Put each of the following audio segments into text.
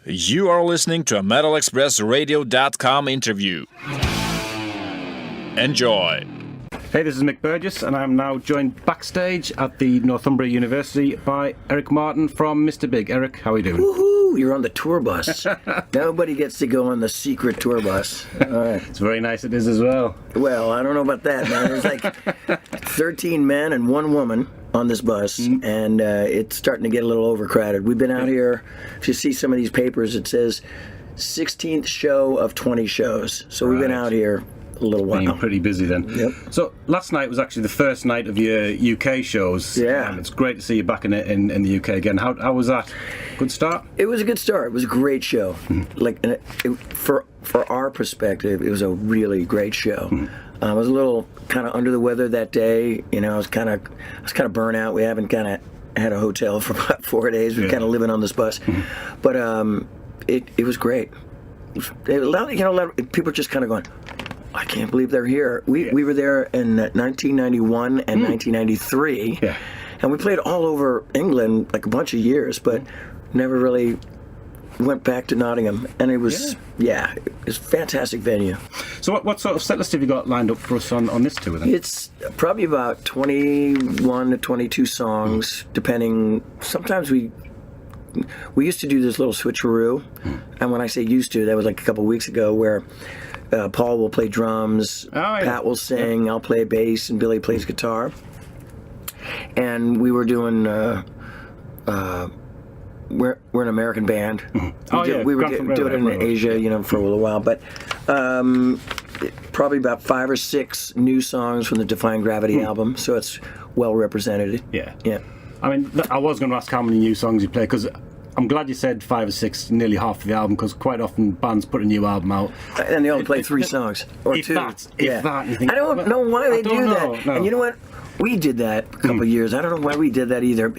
You are listening to a MetalExpressRadio.com interview. Enjoy. Hey, this is Mick Burgess, and I'm now joined backstage at the Northumbria University by Eric Martin from Mr. Big. Eric, how are you doing? Woohoo! You're on the tour bus. Nobody gets to go on the secret tour bus. All right. It's very nice it is as well. Well, I don't know about that, man. There's like 13 men and one woman on this bus, and it's starting to get a little overcrowded. We've been out here. If you see some of these papers, it says 16th show of 20 shows. So we've been out here a little while. Being pretty busy then. Yep. So last night was actually the first night of your UK shows. Yeah. It's great to see you back in the UK again. How was that? Good start? It was a good start. It was a great show. For our perspective, it was a really great show. I was a little kind of under the weather that day. You know, I was kind of burnt out. We haven't kind of had a hotel for about 4 days. We're kind of living on this bus, but it was great. People just kind of going, I can't believe they're here. We were there in 1991 and 1993, and we played all over England like a bunch of years, but never really went back to Nottingham. And it was it was a fantastic venue. So what sort of set list have you got lined up for us on this tour then? It's probably about 21 to 22 songs, depending. Sometimes we used to do this little switcheroo, and when I say used to, that was like a couple weeks ago, where Paul will play drums, Pat will sing, I'll play bass, and Billy plays guitar. And we were doing, we're an American band. We were doing it in Asia, for a little while. But probably about 5 or 6 new songs from the Defying Gravity album, so it's well represented. Yeah. Yeah. I mean, I was going to ask how many new songs you play, because I'm glad you said 5 or 6, nearly half of the album, because quite often bands put a new album out and they only play 3 sons or 2. If that, you think, I don't know why they do that. No. And you know what? We did that a couple of years. I don't know why we did that either.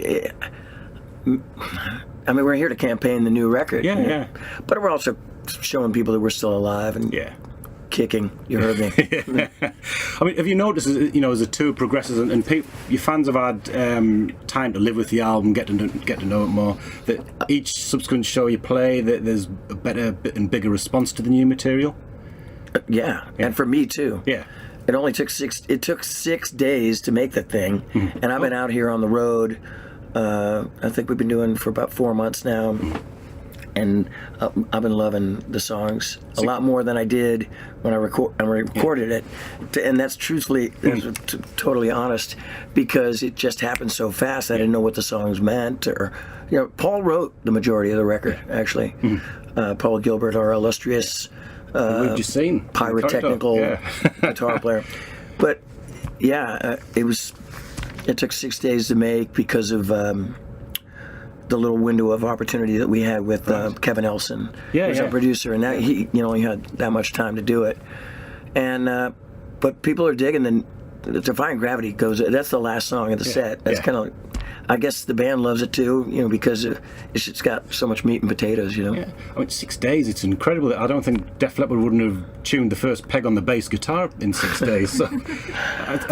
I mean, we're here to campaign the new record. Yeah. But we're also showing people that we're still alive and kicking. You heard me. I mean, have you noticed, as the tour progresses and your fans have had time to live with the album, get to know it more, that each subsequent show you play, that there's a better and bigger response to the new material? Yeah, and for me too. Yeah. It only took 6 days to make the thing, and I've been out here on the road. I think we've been doing for about 4 months now, and I've been loving the songs a lot more than I did when I recorded it. And that's totally honest, because it just happened so fast. I didn't know what the songs meant, or Paul wrote the majority of the record actually. Paul Gilbert, our illustrious we've just seen pyrotechnical guitar player. But it took 6 days to make because of the little window of opportunity that we had with Kevin Elson, who's our producer, and that he had that much time to do it. And but people are digging the Defying Gravity goes. That's the last song of the set. That's kind of, I guess the band loves it too, because it's got so much meat and potatoes, Yeah. I mean, 6 days, it's incredible. I don't think Def Leppard wouldn't have tuned the first peg on the bass guitar in 6 days. So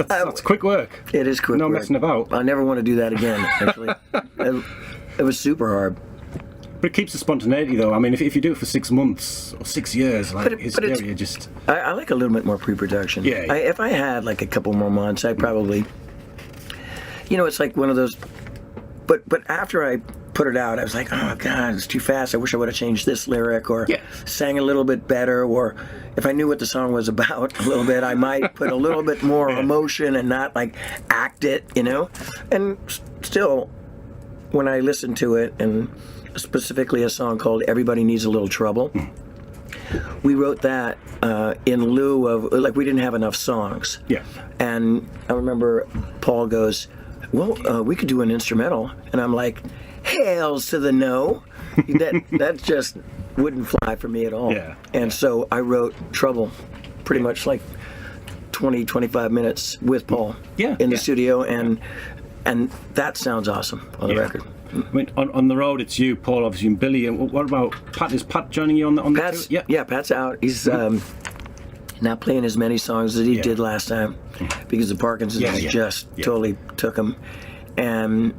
that's quick work. It is quick work. No messing about. I never want to do that again, actually. It was super hard. But it keeps the spontaneity, though. I mean, if you do it for 6 months or 6 years, like Hysteria, just... I like a little bit more pre-production. Yeah. If I had like a couple more months, I'd probably... it's like one of those... But after I put it out, I was like, oh, God, it's too fast. I wish I would have changed this lyric, or sang a little bit better, or if I knew what the song was about a little bit, I might put a little bit more emotion and not, like, act it, And still, when I listen to it, and specifically a song called Everybody Needs a Little Trouble, we wrote that in lieu of, like, we didn't have enough songs. Yeah. And I remember Paul goes, well, we could do an instrumental. And I'm like, hails to the no. That just wouldn't fly for me at all. Yeah. And so I wrote Trouble pretty much like 20, 25 minutes with Paul in the studio. And that sounds awesome on the record. I mean, on the road, it's you, Paul, obviously, and Billy. And what about Pat? Is Pat joining you on the tour? Yeah, Pat's out. He's not playing as many songs as he did last time because the Parkinson's just totally took him. And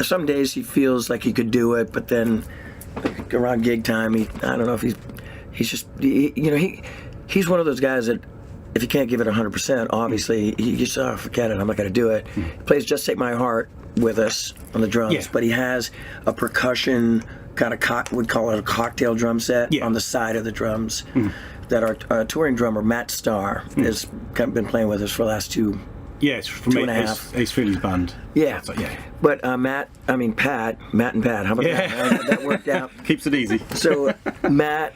some days he feels like he could do it, but then around gig time, I don't know if he's just, he's one of those guys that if you can't give it 100%, obviously, you just, forget it, I'm not going to do it. He plays Just Take My Heart with us on the drums, but he has a percussion kind of, we'd call it a cocktail drum set on the side of the drums that our touring drummer, Matt Starr, has been playing with us for the last two it's from and a half. Ace Frehley's band. Yeah. But Matt and Pat, how about that? That worked out. Keeps it easy. So Matt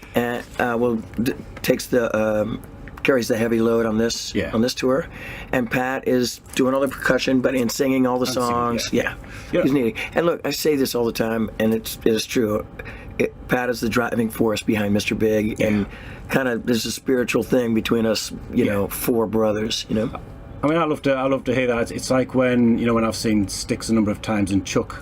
carries the heavy load on this tour, and Pat is doing all the percussion, but in singing all the songs. He's neat. And look, I say this all the time, and it is true. Pat is the driving force behind Mr. Big, and kind of there's a spiritual thing between us, four brothers. I mean, I love to hear that. It's like when I've seen Styx a number of times, and Chuck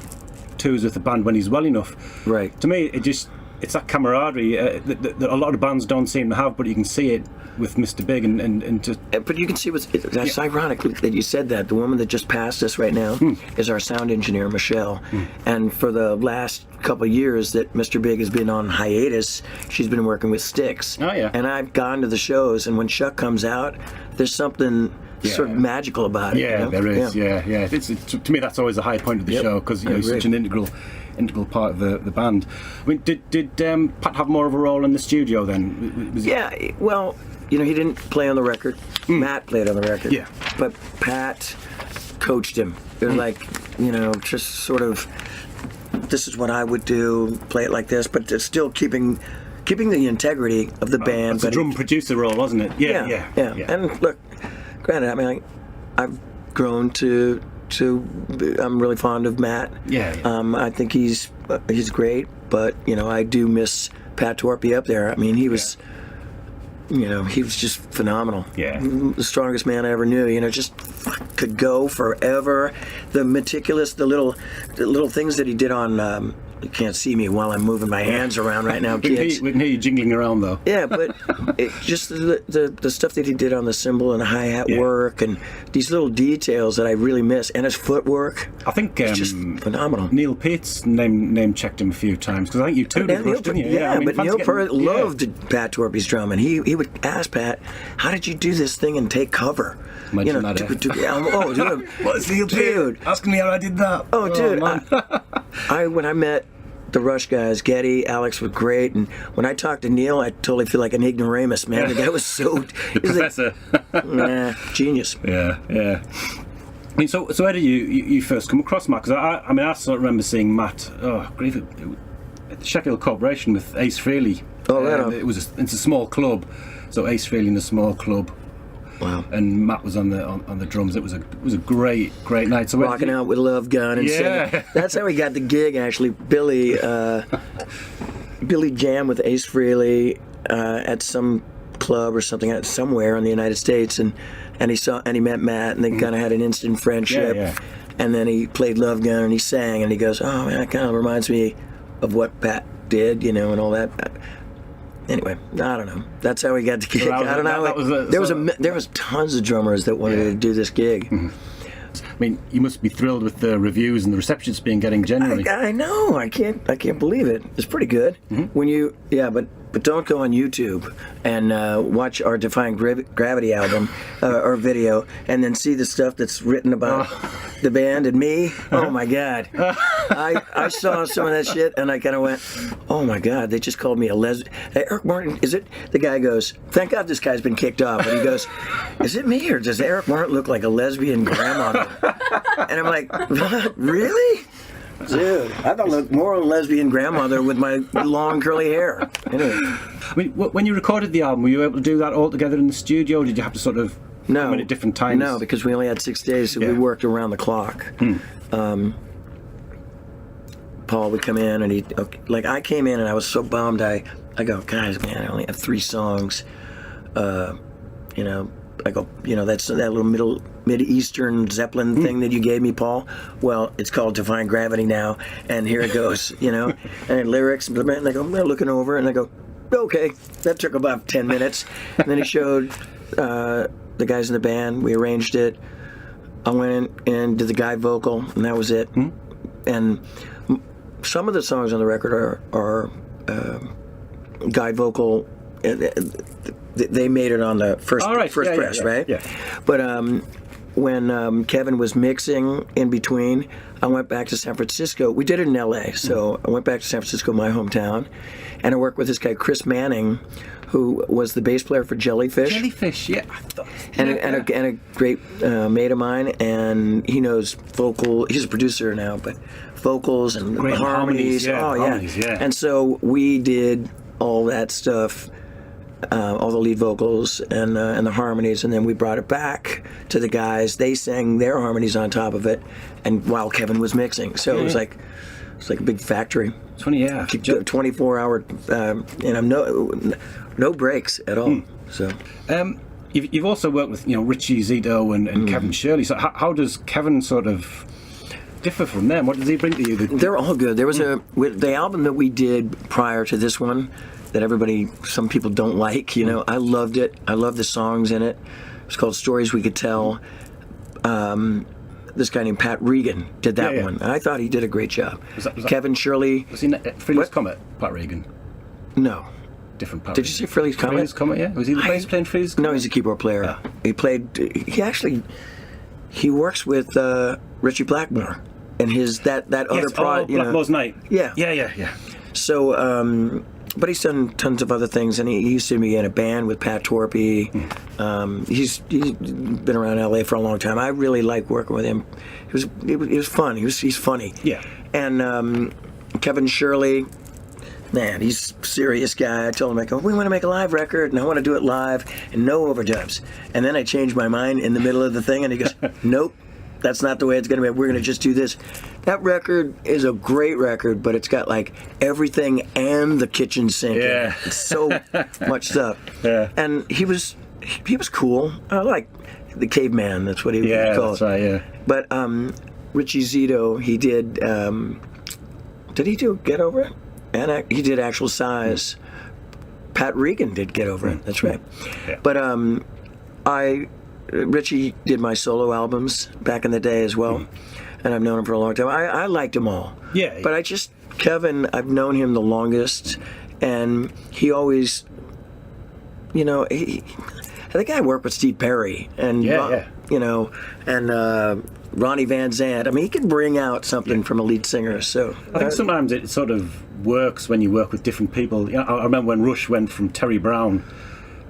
tours with the band when he's well enough. Right. To me, it's that camaraderie that a lot of bands don't seem to have, but you can see it with Mr. Big and just. But you can see that's ironic that you said that. The woman that just passed us right now is our sound engineer, Michelle, and for the last couple of years that Mr. Big has been on hiatus, she's been working with Styx. Oh yeah. And I've gone to the shows, and when Chuck comes out, there's something sort of magical about it. Yeah, there is. Yeah. To me, that's always the high point of the show, because he's such an integral part of the band. I mean, did Pat have more of a role in the studio then? Well, he didn't play on the record. Matt played on the record. Yeah. But Pat coached him. It was like, just sort of, this is what I would do, play it like this, but it's still keeping the integrity of the band. It's a drum producer role, wasn't it? Yeah. And look, granted, I mean, I've grown to I'm really fond of Matt. I think he's great, but I do miss Pat Torpey up there. I mean, he was he was just phenomenal. The strongest man I ever knew. Just could go forever. The meticulous, the little things that he did on. You can't see me while I'm moving my hands around right now, kids. We can hear you jingling around, though. Yeah, but just the stuff that he did on the cymbal and hi-hat work, and these little details that I really miss, and his footwork. I think it's just phenomenal. Neil Peart's name checked him a few times, because I think you too did, didn't you? Yeah, but Neil Peart loved Pat Torpey's drum, and he would ask Pat, "How did you do this thing and take cover?" Imagine that. Dude. What's Neil Peart asking me how I did that? Oh, dude. When I met the Rush guys, Geddy, Alex were great, and when I talked to Neil, I totally feel like an ignoramus, man. The guy was so the professor, genius. Yeah. I mean, so where did you first come across Matt? Because I sort of remember seeing Matt. Oh, grief! At the Sheffield Corporation with Ace Frehley. Oh, right. It's a small club, so Ace Frehley in a small club. Wow. And Matt was on the drums. It was a great night. So rocking out with Love Gun and singing. That's how he got the gig, actually. Billy jammed with Ace Frehley at some club or something somewhere in the United States, and he met Matt, and they kind of had an instant friendship. Yeah. And then he played Love Gun and he sang, and he goes, "Oh man, that kind of reminds me of what Pat did, and all that." Anyway, I don't know. That's how we got the gig. I don't know. There was tons of drummers that wanted to do this gig. Mm-hmm. I mean, you must be thrilled with the reviews and the reception it's been getting generally. I know. I can't believe it. It's pretty good. Mm-hmm. But don't go on YouTube and watch our Defying Gravity album or video, and then see the stuff that's written about the band and me. Oh my God! I saw some of that shit, and I kind of went, "Oh my God!" They just called me a lesbian. Hey, Eric Martin, is it? The guy goes, "Thank God this guy's been kicked off." But he goes, "Is it me, or does Eric Martin look like a lesbian grandmother?" And I'm like, "What? Really?" Dude, I thought I looked more of a lesbian grandmother with my long curly hair. Anyway. I mean, when you recorded the album, were you able to do that all together in the studio, or did you have to sort of come in at different times? No, because we only had 6 days, so we worked around the clock. Paul would come in, and I came in and I was so bummed. I go, "Guys, man, I only have 3 songs." I go, that's that little Mid-Eastern Zeppelin thing that you gave me, Paul. Well, it's called Defying Gravity now, and here it goes, and lyrics, and they go, "We're looking over," and I go, "Okay." That took about 10 minutes, and then he showed the guys in the band. We arranged it. I went in and did the guy vocal, and that was it. And some of the songs on the record are guide vocal. They made it on the first press, right? Yeah. But when Kevin was mixing in between, I went back to San Francisco. We did it in L.A., so I went back to San Francisco, my hometown, and I worked with this guy, Chris Manning, who was the bass player for Jellyfish. Jellyfish, yeah. And a great mate of mine, and he knows vocal. He's a producer now, but vocals and Great harmonies. Harmonies, yeah. And so we did all that stuff, all the lead vocals and the harmonies, and then we brought it back to the guys. They sang their harmonies on top of it, and while Kevin was mixing, so it was like a big factory. 24-hour, no breaks at all. So, you've also worked with Richie Zito and Kevin Shirley. So how does Kevin sort of differ from them? What does he bring to you? They're all good. There was the album that we did prior to this one that some people don't like. I loved it. I loved the songs in it. It's called Stories We Could Tell. This guy named Pat Regan did that one. I thought he did a great job. Was that Kevin Shirley. Was he Frehley's Comet, Pat Regan? No. Different Pat Did Regan. you say Frehley's Comet? Frehley's Comet, yeah. Was he the bass playing Frehley's Comet? No, he's a keyboard player. Oh. He works with Richie Blackmore and that other project. Blackmore's Night. Yeah. So, but he's done tons of other things, and he used to be in a band with Pat Torpey. He's been around LA for a long time. I really like working with him. It was fun. He's funny. Yeah. And Kevin Shirley, man, he's a serious guy. I told him, we want to make a live record, and I want to do it live and no overdubs. And then I changed my mind in the middle of the thing, and he goes, nope. That's not the way it's going to be. We're going to just do this. That record is a great record, but it's got everything and the kitchen sink. Yeah. It's so much stuff. Yeah. And he was cool. I like the caveman. That's what he was called. Yeah, that's right. Yeah. But Richie Zito, he did. Did he do Get Over It? And he did Actual Size. Pat Regan did Get Over It. That's right. Yeah. But Richie did my solo albums back in the day as well, and I've known him for a long time. I liked them all. Yeah. But Kevin, I've known him the longest, and he always, I think I worked with Steve Perry and and Ronnie Van Zant. I mean, he can bring out something from a lead singer. So I think sometimes it sort of works when you work with different people. I remember when Rush went from Terry Brown.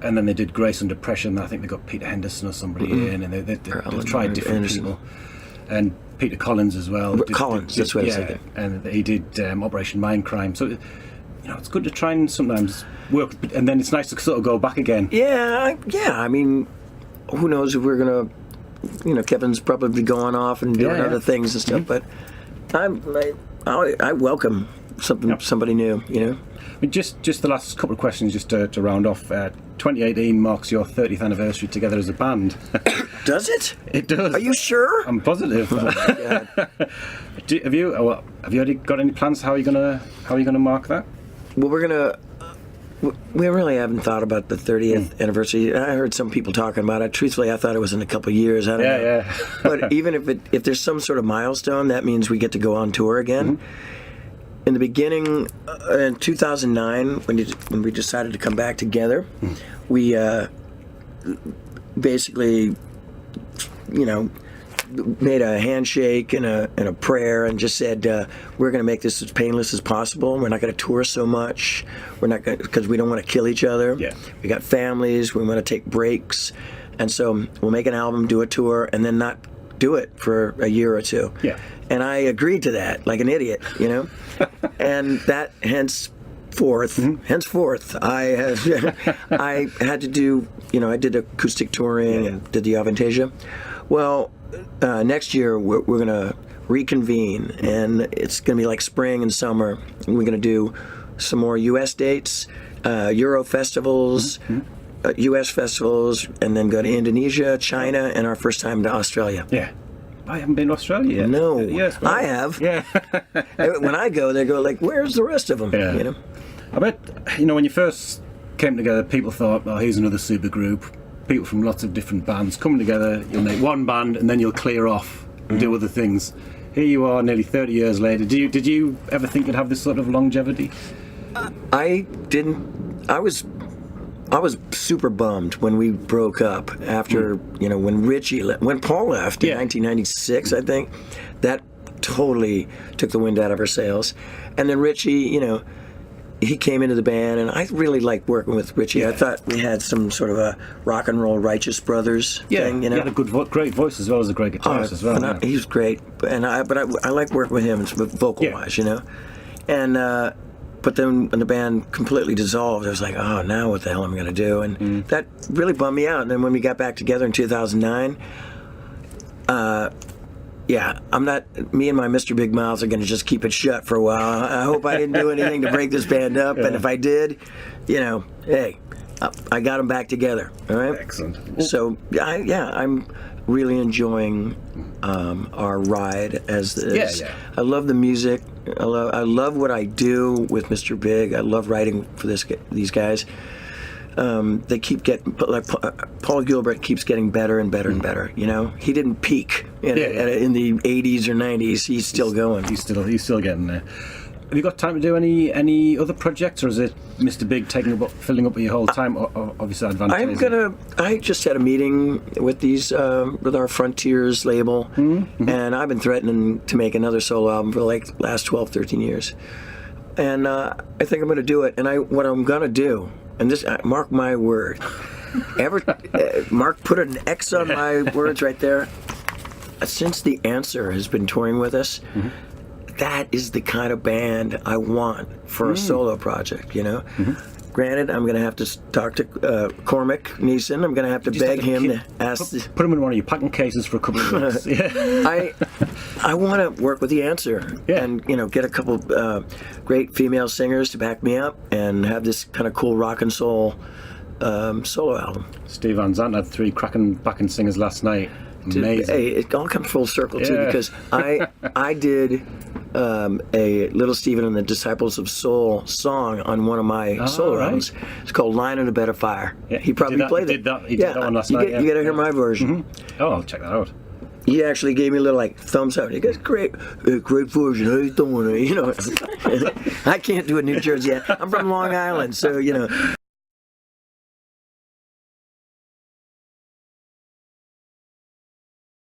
And then they did Grace Under Pressure, and I think they got Peter Henderson or somebody in, and they tried different people. And Peter Collins as well. That's what I said. And he did Operation Mindcrime. So, it's good to try and sometimes work, and then it's nice to sort of go back again. Yeah. I mean, who knows if we're going to, Kevin's probably going off and doing other things and stuff, but I welcome somebody new, I mean, just the last couple of questions, just to round off. 2018 marks your 30th anniversary together as a band. Does it? It does. Are you sure? I'm positive. Oh my God. Have you already got any plans? How are you gonna mark that? Well, we really haven't thought about the 30th anniversary. I heard some people talking about it. Truthfully, I thought it was in a couple of years. I don't know. Yeah. But even if there's some sort of milestone, that means we get to go on tour again. In the beginning, in 2009, when we decided to come back together, we basically, made a handshake and a prayer and just said, we're going to make this as painless as possible. We're not going to tour so much. We're not going because we don't want to kill each other. Yeah. We got families. We want to take breaks, and so we'll make an album, do a tour, and then not do it for a year or two. Yeah. And I agreed to that, like an idiot, and that henceforth, I had to do, I did acoustic touring and did the Avantasia. Well, next year we're going to reconvene, and it's going to be like spring and summer. And we're going to do some more U.S. dates, Euro festivals, U.S. festivals, and then go to Indonesia, China, and our first time to Australia. Yeah. I haven't been to Australia yet. No, yes, I have. Yeah. When I go, they go like, "Where's the rest of them?" Yeah. I bet when you first came together, people thought, "Oh, here's another super group." People from lots of different bands coming together. You'll make one band, and then you'll clear off and do other things. here you are, nearly 30 years later. Did you ever think you'd have this sort of longevity? I didn't. I was super bummed when we broke up after when Paul left in 1996. I think that totally took the wind out of our sails. And then Richie, he came into the band, and I really liked working with Richie. I thought we had some sort of a rock and roll Righteous Brothers thing. He had a great voice as well as a great guitarist as well. He was great, but I like working with him vocal wise, And but then when the band completely dissolved, I was like, oh, now what the hell am I going to do? And that really bummed me out. And then when we got back together in 2009. I'm not. Me and my Mr. Big Mouths are going to just keep it shut for a while. I hope I didn't do anything to break this band up, and if I did, hey, I got them back together. All right. Excellent. So I'm really enjoying our ride as this. I love the music. I love what I do with Mr. Big. I love writing for these guys. They keep getting, like Paul Gilbert keeps getting better and better and better. He didn't peak in the 80s or 90s. He's still going. He's still getting there. Have you got time to do any other projects, or is it Mr. Big filling up your whole time? Obviously, advantageous. I just had a meeting with with our Frontiers label, and I've been threatening to make another solo album for like last 12, 13 years, and I think I'm going to do it. And what I'm going to do. And this, mark my word. Mark put an X on my words right there. Since The Answer has been touring with us, that is the kind of band I want for a solo project, Granted, I'm going to have to talk to Cormac Neeson. I'm going to have to beg him to ask. Put him in one of your packing cases for a couple of months. I want to work with The Answer and get a couple great female singers to back me up and have this kind of cool rock and soul solo album. Steve Van Zandt had 3 cracking backing singers last night. Amazing. Hey, it all comes full circle too, because I did a Little Steven and the Disciples of Soul song on one of my solo albums. It's called "Line in a Bed of Fire." Yeah, he probably played it. He did that one last night. You got to hear my version. Oh, I'll check that out. He actually gave me a little thumbs up. He goes, "Great version. How you doing?" I can't do a New Jersey. I'm from Long Island, so